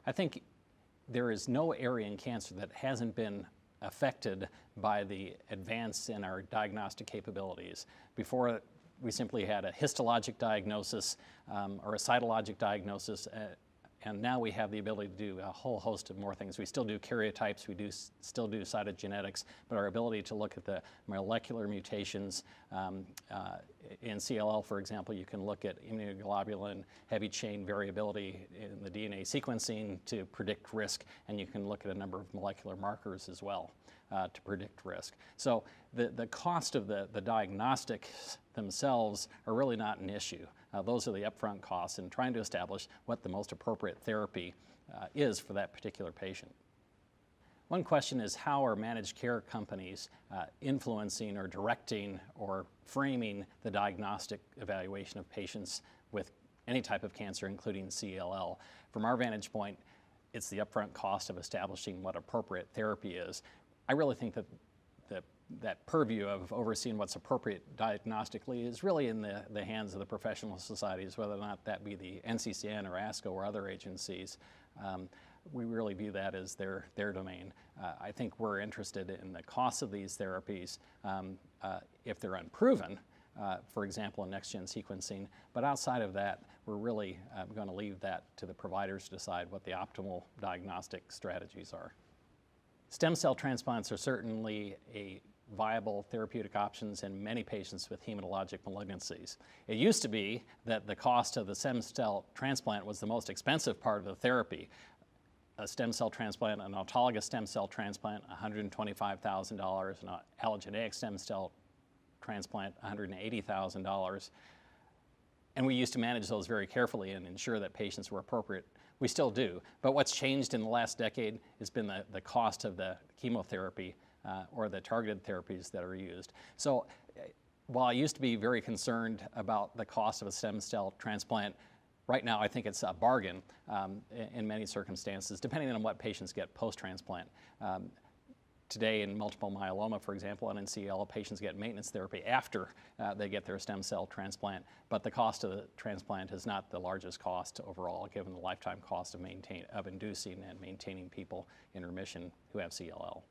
I think there is no area in cancer that hasn't been affected by the advance in our diagnostic capabilities. Before, we simply had a histologic diagnosis or a cytologic diagnosis, and now we have the ability to do a whole host of more things. We still do karyotypes, we still do cytogenetics, but our ability to look at the molecular mutations in CLL, for example, you can look at immunoglobulin, heavy chain variability in the DNA sequencing to predict risk, and you can look at a number of molecular markers as well to predict risk. So the cost of the diagnostics themselves are really not an issue. Those are the upfront costs in trying to establish what the most appropriate therapy is for that particular patient. One question is, how are managed care companies influencing or directing or framing the diagnostic evaluation of patients with any type of cancer, including CLL? From our vantage point, it's the upfront cost of establishing what appropriate therapy is. I really think that that purview of overseeing what's appropriate diagnostically is really in the hands of the professional societies, whether or not that be the NCCN or ASCO or other agencies. We really view that as their domain. I think we're interested in the costs of these therapies if they're unproven, for example, in next-gen sequencing. But outside of that, we're really going to leave that to the providers to decide what the optimal diagnostic strategies are. Stem cell transplants are certainly a viable therapeutic options in many patients with hematologic malignancies. It used to be that the cost of the stem cell transplant was the most expensive part of the therapy. A stem cell transplant, an autologous stem cell transplant, $125,000, an allogeneic stem cell transplant, $180,000. And we used to manage those very carefully and ensure that patients were appropriate. We still do. But what's changed in the last decade has been the cost of the chemotherapy or the targeted therapies that are used. So while I used to be very concerned about the cost of a stem cell transplant, right now I think it's a bargain in many circumstances, depending on what patients get post-transplant. Today in multiple myeloma, for example, and in CLL, patients get maintenance therapy after they get their stem cell transplant, but the cost of the transplant is not the largest cost overall, given the lifetime cost of inducing and maintaining people in remission who have CLL.